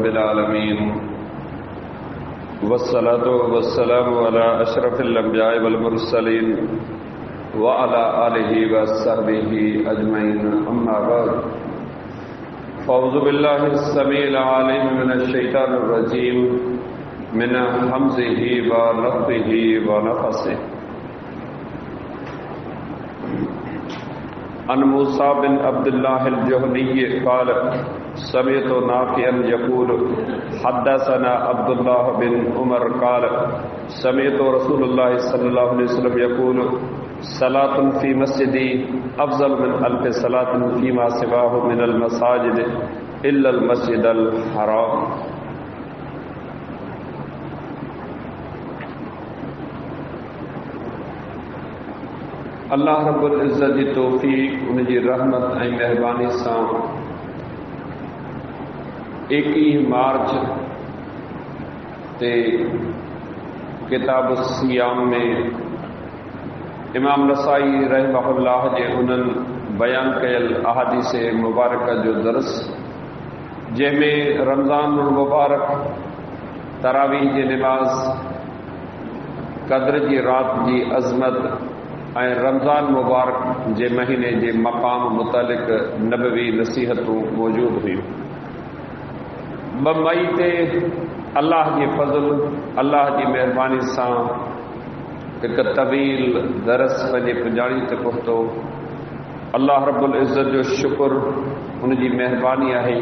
रब्बिल आलमीन वस्सलातु वस्सलामु अला अशरफिल अंबिया वल मुरसलीन व अला आलिहि व सहबिहि अजमईन अम्मा बाद फ़अऊज़ु बिल्लाहिस समीइल अलीम मिनश शैतानिर रजीम मिन हमज़िहि व नफ़्ख़िहि व नफ़सिहि। अन मूसा बिन अब्दुल्लाह अल-जुहनी क़ाल समिअतु नाफ़िअन यक़ूल हद्दसना अब्दुल्लाह बिन उमर क़ाल समिअतु रसूलुल्लाह सल्लल्लाहु अलैहि वसल्लम यक़ूल सलातुन फ़ी मस्जिदी अफ़ज़ल मिन अल्फ़ि सलातिन फ़ीमा सिवाहु मिनल मसाजिद इल्लल मस्जिदल हराम। अल्लाह रब्बुल इज़्ज़त जी तौफ़ीक़ उनजी रहमत ऐं महिरबानी सां 21 मार्च ते किताब सियाम में इमाम नसाई रहमहुल्लाह जे उन्हनि बयान कयल अहादीस मुबारक जो दर्स, जंहिंमें रमज़ानुल मुबारक, तरावीह जी निमाज़, क़द्र जी रात जी अज़मत ऐं रमज़ान मुबारक जे महीने जे मक़ाम मुतालिक़ नबवी नसीहतूं मौजूद हुयूं। 2 मई ते अल्लाह जे फज़ल, अल्लाह जी महिरबानी सां हिकु तवील दरस पंहिंजे पुॼाणी ते पहुतो। अल्लाह रब्बुल इज़्ज़त जो शुक्र, उनजी महिरबानी आहे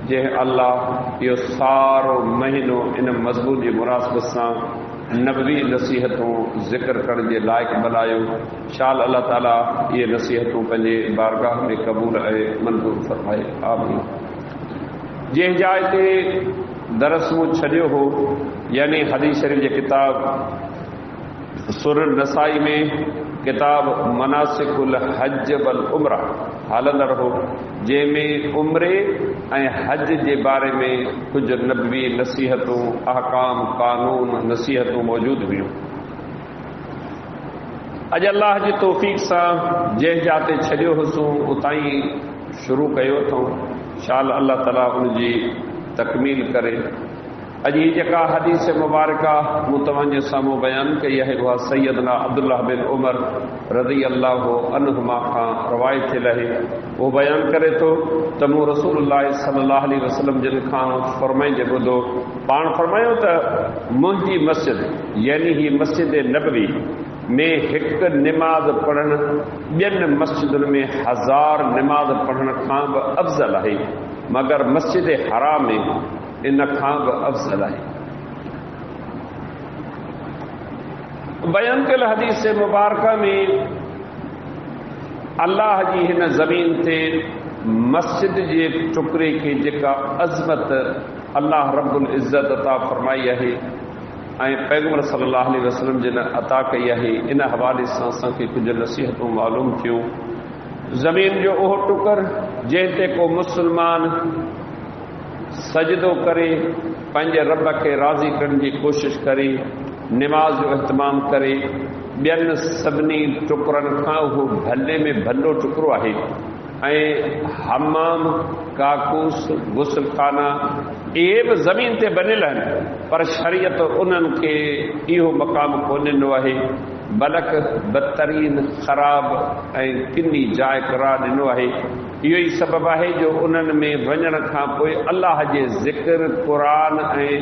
जंहिं अल्लाह इहो सारो महीनो इन मज़मून जी मुनासिबत सां नबवी नसीहतूं ज़िक्र करण जे लाइक़ बनायो। शाल अल्लाह ताला इहे नसीहतूं पंहिंजे बारगाह में क़बूल ऐं मंज़ूर फ़रमाए, आमीन। जंहिं जाइ ते दरस मूं छॾियो हो, यानी हदीस शरीफ़ जे किताब सुनन नसाई में किताब मनासिकुल हज वल उम्रा हलंदड़ रहो, जंहिंमें उम्रे ऐं हज जे बारे में कुझु नबवी नसीहतूं, अहकाम, कानून, नसीहतूं मौजूद हुयूं। अॼु अल्लाह जी तौफ़ीक़ सां जंहिं जाते छॾियो हुसूं उतां ई शुरू कयो अथऊं। शाल अल्लाह ताला उनजी तकमील करे। अॼु ही जेका हदीस मुबारका मूं तव्हांजे साम्हूं बयानु कई आहे, उहा सैयदना अब्दुल्लाह बिन उमर रज़ी अल्लाहु अन्हुमा खां रवायत थियल आहे। उहो बयानु करे थो त मूं रसूलुल्लाह सल्लल्लाहु अलैहि वसल्लम जिन खां फरमाइंदे ॿुधो, पाण फरमायो त मुंहिंजी मस्जिद, यानी ही मस्जिद नबवी में हिकु निमाज़ पढ़णु ॿियनि मस्जिदुनि में 1000 निमाज़ पढ़ण खां बि अफ़ज़ल आहे, मगर मस्जिद हराम में इन खां बि अफ़ज़ल आहे। बयान कयल हदीस मुबारका में अल्लाह जी हिन ज़मीन ते मस्जिद जे टुकड़े खे जेका अज़मत अल्लाह रब्बुल इज़्ज़त अता फरमाई आहे ऐं पैगंबर सल्लल्लाहु अलैहि वसल्लम जिन अता कई आहे, इन हवाले सां असांखे कुझु नसीहतूं मालूम थियूं। ज़मीन जो उहो टुकर जंहिं ते को मुस्लमान सजदो करे, पंहिंजे रब खे राज़ी करण जी कोशिश करे, निमाज़ जो अहतमाम करे, ॿियनि सभिनी टुकरनि खां उहो भले में भलो टुकड़ो आहे ऐं हमाम, काकूस, गुसलखाना इहे बि ज़मीन ते बनियल आहिनि, पर शरीयत उन्हनि खे इहो मक़ाम कोन ॾिनो आहे, बल्कि बदतरीन, ख़राब ऐं किनी जाइ क़रार ॾिनो आहे। इहो ई सबबु आहे जो उन्हनि में वञण खां पोइ अल्लाह जे ज़िक्र, क़ुरान ऐं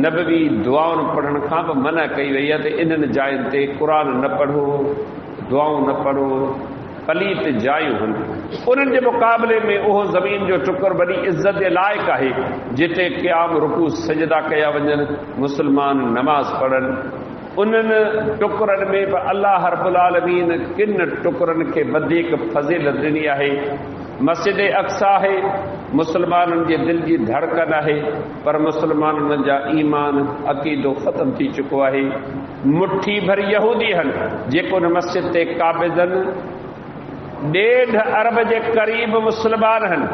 नबवी दुआउनि पढ़ण खां बि मना कई वई आहे त इन्हनि जायुनि ते क़ुरान न पढ़ो, दुआऊं न पढ़ो, पलीत जायूं आहिनि। उन्हनि जे मुक़ाबले में उहो ज़मीन जो टुकर वॾी इज़त जे लाइक़ु आहे, जिते क़याम, रुकू, सजदा कया वञनि, मुस्लमान नमाज़ पढ़नि। उन्हनि टुकरनि में बि अल्लाह रब्बुल आलमीन किन टुकरनि खे वधीक फज़ीलत ॾिनी आहे। मस्जिद अक़सा आहे, मुस्लमाननि जे दिलि जी धड़कन आहे, पर मुस्लमाननि जा ईमान, अक़ीदो ख़तम थी चुको आहे। मुट्ठी भर यहूदी आहिनि जेको उन मस्जिद ते क़ाबिज़ आहिनि, 1.5 अरब जे क़रीब मुस्लमान आहिनि,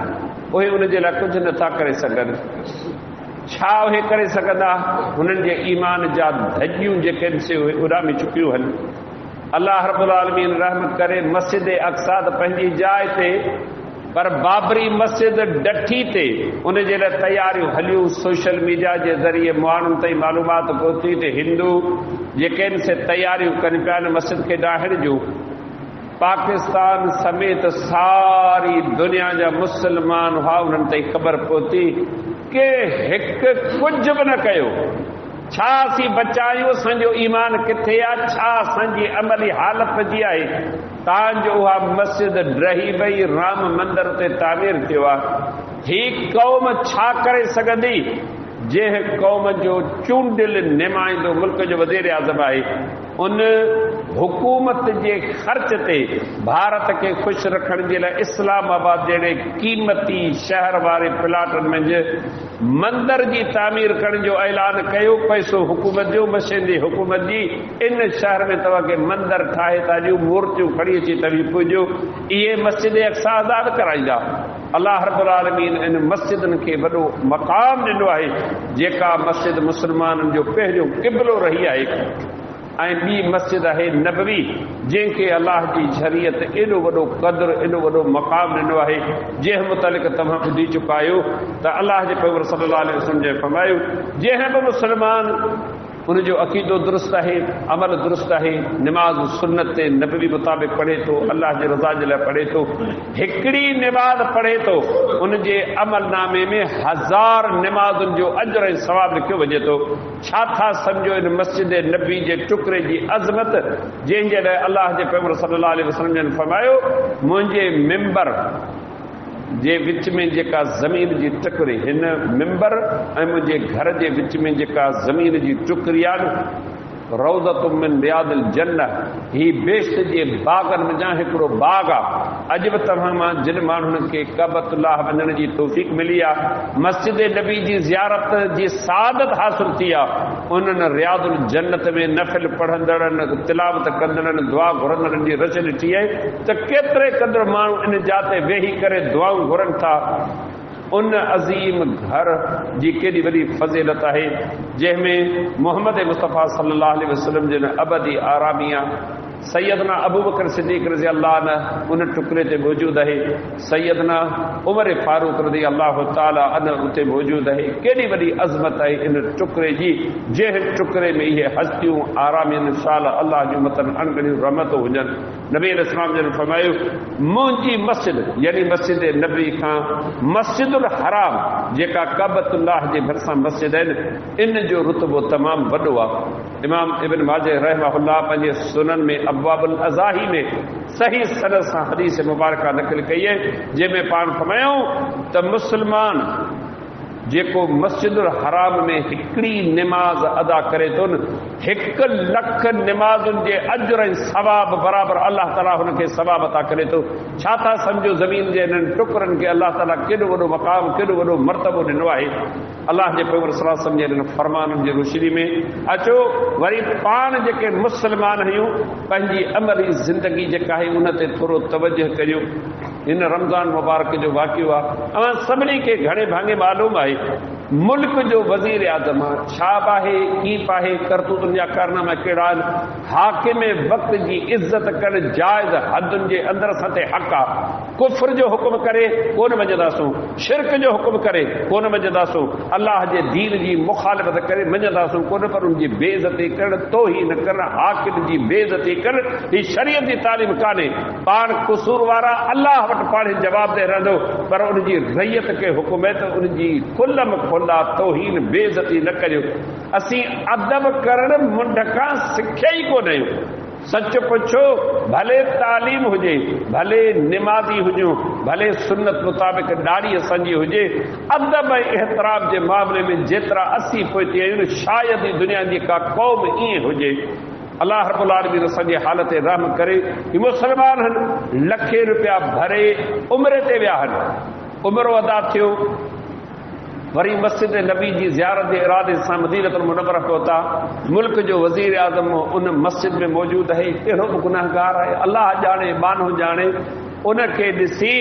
उहे उन जे लाइ कुझु नथा करे सघनि। छा उहे करे सघंदा? हुननि जे ईमान जा धजियूं जेके से उहे उॾामी चुकियूं आहिनि। अल्लाह रब्बुल आलमीन रहमत करे, मस्जिद अक़सा पंहिंजी जाइ ते पर बाबरी मस्जिद डठी ते उन जे लाइ तयारियूं हलियूं। सोशल मीडिया जे ज़रिए माण्हुनि ताईं मालूमात पहुती त हिंदू जेके आहिनि से तयारियूं कनि पिया आहिनि मस्जिद खे ॾाहिण जूं। पाकिस्तान समेत सारी दुनिया जा मुस्लमान हुआ, उन्हनि ताईं ख़बर पहुती कि हिकु कुझु बि न कयो। छा असीं बचायूं, असांजो ईमान किथे आहे, छा असांजी अमली हालत जी आहे। तव्हांजो उहा मस्जिद रही वई, राम मंदिर ते तामीर थियो आहे। ही क़ौम छा करे सघंदी जंहिं क़ौम जो चूंडियल नुमाइंदो मुल्क जो वज़ीर आज़म आहे, उन हुकूमत जे ख़र्च ते भारत खे ख़ुशि रखण जे लाइ इस्लामाबाद जहिड़े क़ीमती शहर वारे प्लाटनि में मंदर जी तामीर करण जो ऐलान कयो। पैसो हुकूमत जो, मशीनरी हुकूमत जी। इन शहर में तव्हांखे मंदर ठाहे था ॾियूं, मूर्तियूं खणी अची तव्हीं पूॼो। इहे मस्जिद अक्सा आज़ाद कराईंदा। अल्लाह रब्बुल आलमीन इन मस्जिदनि खे वॾो मक़ाम ॾिनो आहे, जेका मस्जिद मुस्लमाननि जो पहिरियों क़िबलो रही आहे। ऐं ॿी मस्जिद आहे नबवी, जंहिंखे अलाह जी शरीयत एॾो वॾो क़द्र, एॾो वॾो मक़ाम ॾिनो आहे, जंहिं मुतालिक़ तव्हां ॿुधी चुका आहियो त अलाह जे पैगंबर सल्लल्लाहु अलैहि वसल्लम जे फरमायो, जंहिं बि मुस्लमान उनजो अक़ीदो दुरुस्त आहे, अमल दुरुस्त आहे, निमाज़ सुन्नत नबवी मुताबिक़ पढ़े थो, अल्लाह जे रज़ा जे लाइ पढ़े थो, हिकिड़ी निमाज़ पढ़े थो, उनजे अमलनामे में 1000 निमाज़ुनि जो अजर ऐं सवाब लिखियो वञे थो। छा था सम्झो इन मस्जिद नबी जे टुकड़े जी अज़मत, जंहिंजे लाइ अल्लाह जे पैगंबर सल्लल्लाहु अलैहि वसल्लम जन फरमायो, मुंहिंजे मिंबर जे विच में जेका ज़मीन जी टुकड़ी, हिन मिंबर ऐं मुंहिंजे घर जे विच में जेका ज़मीन जी टुकड़ी आहे न, रौज़तुम मिन रियादिल जन्नह, ही बेश्त जे बागनि में जा हिकिड़ो बाग आहे। अॼु बि तव्हां मां जिन माण्हुनि खे काबतुल्लाह वञण जी तौफ़ीक़ मिली आहे, मस्जिद नबी जी ज़ियारत जी सादत हासिल थी आहे, उन्हनि रियादुल जन्नत में नफ़िल पढ़ंदड़नि, तिलावत कंदड़नि, दुआ घुरंदड़नि जी रच ॾिठी आहे त केतिरे क़दुरु माण्हू इन जाते वेही करे दुआऊं घुरनि था। उन अज़ीम घर जी केॾी वॾी फज़ीलत आहे, जंहिंमें मोहम्मद मुस्तफ़ा सल्लल्लाहु अलैहि वसल्लम जिन अबदी आरामी आहे। सैयदना अबू बकर सिद्दीक़ रज़ी अल्लाह अन्हु उन टुकड़े ते मौजूद आहे। सैयदना उमर फारूक रज़ी अल्लाह ताला अन्हु उते मौजूद आहे। केॾी वॾी अज़मत आहे इन टुकड़े जी, जंहिं टुकड़े में इहे हस्तियूं आरामियुनि इंशाअल्लाह अल्लाह जूं मतन अणगणियूं रहमतूं हुजनि। नबी अलैहिस्सलाम जन फरमायो, मुंहिंजी मस्जिद यानी मस्जिद नबी खां मस्जिदुल हराम जेका काबतुल्लाह जे भरिसां मस्जिद आहिनि, इन जो रुतबो तमामु वॾो आहे। इमाम इब्न माजा रहमहुल्लाह पंहिंजे सुनन में अब्वाबुल अज़ाही में सही सनद सां हदीस मुबारका नक़ल कई आहे, जंहिंमें पाण फरमायूं त मुस्लमान जेको मस्जिदुल हराम में हिकिड़ी निमाज़ अदा करे थो न, 1,00,000 निमाज़ुनि जे अजर ऐं सवाब बराबरि अल्लाह ताला हुनखे सवाब अता करे थो। छा था सम्झो ज़मीन जे इन्हनि टुकड़नि खे अल्लाह ताला केॾो वॾो मक़ाम, केॾो वॾो मर्तबो ॾिनो आहे। अल्लाह जे पैगंबर सल्लल्लाहु अलैहि वसल्लम जे हिन फरमाननि जी रोशनी में अचो वरी पाण जेके मुस्लमान आहियूं, पंहिंजी अमली ज़िंदगी जेका आहे उन ते थोरो तवजह करियो। हिन रमज़ान मुबारक जो वाक़ियो आहे, अवां सभिनी खे घणे भाङे मालूम आहे, मुल्क जो वज़ीर आज़म आहे, छा बि आहे, कीप आहे, करतूतुनि जा कारनामा कहिड़ा आहिनि। हाकिम वक़्त जी इज़त करणु जाइज़ हदुनि जे अंदरि सां ते हक़ आहे। कुफ्र जो हुकुम करे कोन मञंदासूं, शिरक जो हुकुम करे कोन मञंदासूं, अल्लाह जे दीन जी मुखालिफ़त करे मञंदासूं कोन, पर उनजी बेइज़ती करणु, तौहीन करणु, हाकिम जी बेइज़ती करणु, ही शरीयत जी तालीम कान्हे। पाण कसूर वारा अल्लाह वटि पाण जवाब ॾे रहंदो, पर उनजी रैयत खे हुकुम आहे त उनजी खुलम खुला तौहीन बेइज़ती न करियो। असीं अदब करणु मुंड खां सिखिया ई कोन आहियूं। सच पुछो, भले तालीम हुजे, भले निमाज़ी हुजूं, भले सुन्नत मुताबिक़ ॾाढ़ी असांजी हुजे, अदब ऐं एहतराम जे मामले में जेतिरा असीं पहुची आहियूं, शायदि ई दुनिया जी का क़ौम ईअं हुजे। अल्लाह रब्बुल आलमीन असांजी हालत रहम करे। ही मुस्लमान आहिनि, लखे रुपया भरे उमिरि ते विया आहिनि, उमिरो अदा थियो, वरी मस्जिद नबी जी ज़ियारत जे इरादे सां मदीनतुल मुनव्वरा पहुता। मुल्क जो वज़ीर आज़म उन मस्जिद में मौजूद आहे, कहिड़ो बि गुनाहगार आहे, अल्लाह ॼाणे, बानो ॼाणे। उनखे ॾिसी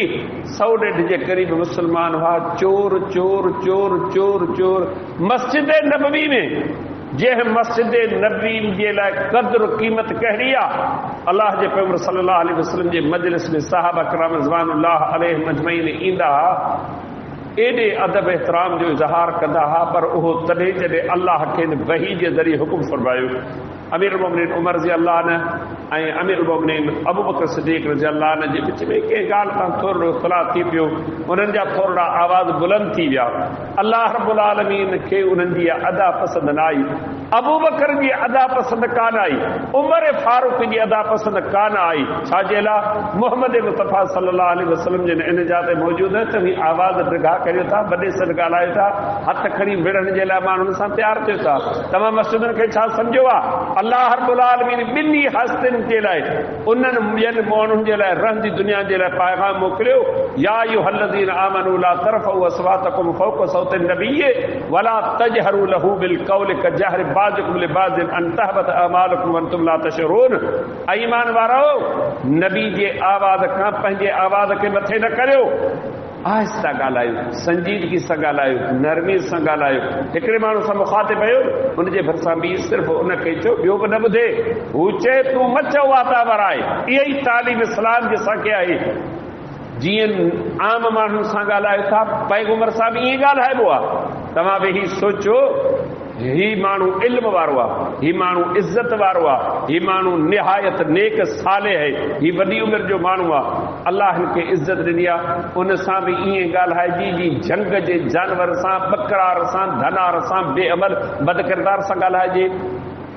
100-150 जे क़रीब मुस्लमान हुआ, चोर चोर चोर चोर चोर। मस्जिद नबवी में, जंहिं मस्जिद नबी जे लाइ क़द्र क़ीमत कहिड़ी आहे, अल्लाह जे पैगंबर सल्लल्लाहु अलैहि वसल्लम जे मजलिस में सहाबा किराम रिज़वानुल्लाह अलैहिम अजमईन ईंदा एॾे अदब एहतराम जो इज़हार कंदा हुआ, पर उहो तॾहिं जॾहिं अल्लाह खे वही जे ज़रिए हुकुम फरमायो। अमीर उल-मोमिनीन उमर रज़ी अल्लाह अन्हु ऐं अमीर उल-मोमिनीन अबू बकर सिद्दीक़ रज़ी अल्लाह अन्हु जे विच में कंहिं ॻाल्हि तां थोरो इख़्तिलाफ़ थी पियो, उन्हनि जा थोरा आवाज़ बुलंद थी विया। अल्लाह रब्बुल आलमीन खे उन्हनि जी अदा पसंदि न आई, अबू बकर जी अदा पसंदि कान आई, उमर फारूक जी अदा पसंदि कान आई। छाजे लाइ? मोहम्मद मुस्तफ़ा सल्लल्लाहु अलैहि वसल्लम जे इन जा ते मौजूदु आहे त ही आवाज़ डिघा करियो था, वॾे सॾु ॻाल्हायो था, हथ खणी विढ़ण जे लाइ माण्हुनि सां तयारु थियो था। तव्हां मस्जिदुनि खे छा सम्झो आहे? अल्लाह रब्बुल आलमीन ॿिन्ही हस्तियुनि जे लाइ, उन्हनि ॿियनि माण्हुनि जे लाइ, रहंदी दुनिया जे लाइ पैगाम मोकिलियो। या अय्युहल्लज़ीना आमनू ला तरफ़ऊ अस्वातकुम फ़ौक़ सौति नबी वला तजहरू लहू बिलक़ौलि कजहरि बाज़िकुम लिबाज़िन अन तहबत अमालुकुम वअंतुम ला तशऊरून। ईमान वारो, नबी जे आवाज़ खां पंहिंजे आवाज़ खे मथे न करियो, आहिस्ता ॻाल्हायो, संजीदगी सां ॻाल्हायो, नरमी सां ॻाल्हायो। हिकिड़े माण्हू सां मुखातिब आहियो, हुनजे भरिसां बि सिर्फ़ु उनखे चओ, ॿियो बि न ॿुधे। हू चए तूं मच वातावर आहे। इहा ई तालीम इस्लाम जे असांखे आहे। जीअं आम माण्हुनि सां ॻाल्हायो था, पैगंबर सां बि ईअं ॻाल्हाइबो आहे। तव्हां बि ही सोचो, ही माण्हू इल्म वारो आहे, ही माण्हू इज़त वारो आहे, ही माण्हू निहायत नेक साले आहे, ही वॾी उमिरि जो माण्हू आहे। अल्लाह हिन खे इज़त ॾिनी आहे। उन सां बि ईअं ॻाल्हाइजी जी जंग जे जानवर सां, बकरार सां, धनार सां, बेअमल बदकिरदार सां ॻाल्हाइजे।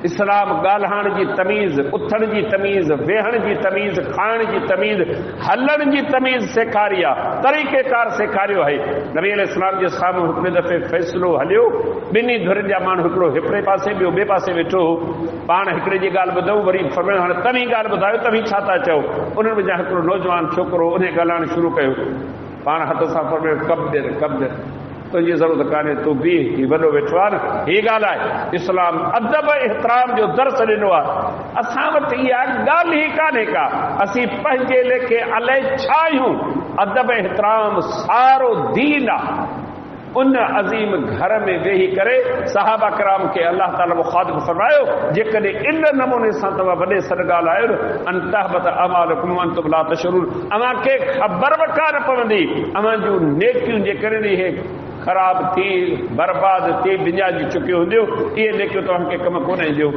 इस्लाम ॻाल्हाइण जी तमीज़, उथण जी तमीज़, वेहण जी तमीज़, खाइण जी तमीज़, हलण जी तमीज़ सेखारी आहे, तरीक़ेकार सेखारियो आहे। नबी अलैहिस्सलाम जे साम्हूं हिकिड़े दफ़े फ़ैसिलो हलियो, ॿिन्ही धुरनि जा माण्हू, हिकिड़ो हिकिड़े पासे, ॿियो ॿिए पासे वेठो। पाण हिकिड़े जी ॻाल्हि ॿुधऊं, वरी फरमायो हाणे तव्हीं ॻाल्हि ॿुधायो, तव्हीं छा था चओ? उन्हनि वञा हिकिड़ो नौजवान छोकिरो उन ॻाल्हाइणु शुरू कयो। पाण हथ सां फरमायो कब्द तुंहिंजी ज़रूरत कान्हे, तूं बीह, ही वॾो वेठो आहे न, ही ॻाल्हि आहे। इस्लाम अदब एहतराम जो दर्स ॾिनो आहे। असां वटि इहा ॻाल्हि ई कान्हे का, असीं पंहिंजे लेखे अलाए छा आहियूं। अदब एहतराम सारो दीन आहे। उन अज़ीम घर में वेही करे सहाबा किराम खे अल्लाह ताला मुखातिब फरमायो, जेकॾहिं इन नमूने सां तव्हां वॾे सॾु ॻाल्हायो न, अन तहबत अमालुकुम वअंतुम ला तशऊरून, अव्हां खे ख़बर बि कान पवंदी, अव्हां जूं नेकियूं जेकॾहिं इहे ख़राब थी, बर्बाद थी, विञाइजी चुकियूं हूंदियूं, इहे नेकियूं तव्हांखे कमु कोन ईंदियूं।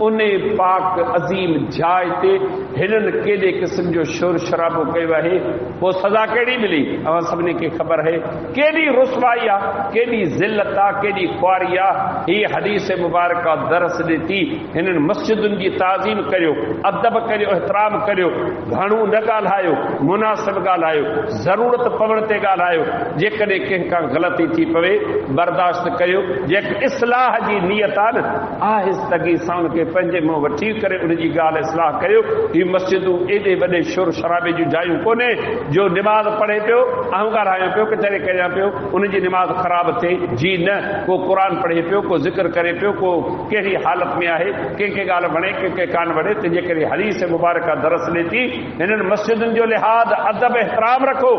उन पाक अज़ीम जाइ ते हिननि केॾे क़िस्म जो शोर शराबो कयो आहे, पोइ सज़ा कहिड़ी मिली? अव्हां सभिनी खे ख़बर आहे। केॾी रुसवाई आहे, केॾी ज़िल्लत आहे, केॾी ख़ुआरी आहे। हीअ हदीस मुबारका दरस ॾे थी। हिननि मस्जिदुनि जी ताज़ीम करियो, अदब करियो, एहतराम करियो, घणो न ॻाल्हायो, मुनासिब ॻाल्हायो, ज़रूरत पवण ते ॻाल्हायो। जेकॾहिं कंहिंखां ग़लती थी पवे बर्दाश्त करियो। जेके इस्लाह जी नियत आहे न, आहिस्तगी सां उनखे पंहिंजे मुंहुं वठी करे उनजी ॻाल्हि इस्लाह करियो। हीअ मस्जिदूं एॾे वॾे शोर शराबे जूं जायूं कोन्हे जो निमाज़ पढ़े पियो, आऊं ॻाल्हायां पियो, किथे कयां पियो, उनजी निमाज़ ख़राब थिए। जी न, को क़ुर पढ़े पियो, को ज़िक्र करे पियो, को कहिड़ी हालत में आहे, कंहिंखे ॻाल्हि वणे, कंहिंखे कान वणे। तंहिंजे करे हदीस मुबारका दरस ॾे थी। हिननि मस्जिदुनि जो लिहाज़ अदब एहतराम रखो,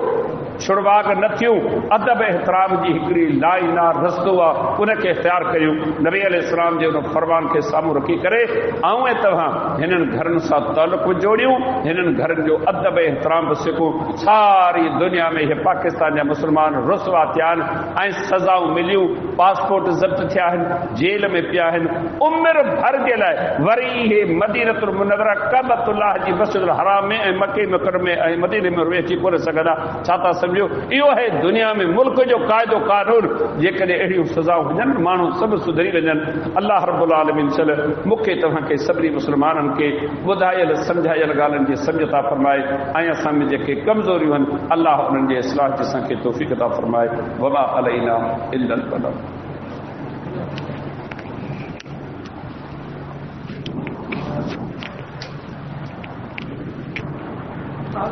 छुड़वाग न थियूं। अदब एहतराम जी हिकिड़ी लाइन आहे, रस्तो आहे, उनखे इख़्तियार करियो। नबी अलैहिस्सलाम जे उन फरमान खे साम्हूं रखी करे आऊं ऐं तव्हां हिननि घरनि सां तालुक़ जोड़ियूं, हिननि घरनि जो अदब एहतराम बि सिखूं। सारी दुनिया में इहे पाकिस्तान जा मुस्लमान रुसवा थिया आहिनि ऐं सज़ाऊं मिलियूं, पासपोर्ट ज़ब्त थिया आहिनि, जेल में पिया आहिनि उमिरि भर जे लाइ। वरी इहे मदीनतुल मुनव्वरा कअबतुल्लाह जी मस्जिदुल हराम में ऐं मके मुकरमे ऐं मदीने में अची कोन सघंदा। छा था सम्झो? इहो आहे दुनिया में मुल्क जो क़ाइदो कानून। जेकॾहिं अहिड़ियूं सज़ाऊं हुजनि, माण्हू सभु सुधरी वञनि। अल्लाह रब्बुल आलमीन चल मूंखे तव्हांखे सभिनी मुस्लमाननि खे ॿुधायल सम्झायल ॻाल्हियुनि जी सम्झ था फरमाए ऐं असां में जेके कमज़ोरियूं आहिनि, अल्लाह उन्हनि जे इस्लाह जी असांखे तौफ़ीक़ था फरमाए। वमा अलैना इल्लल बलाग।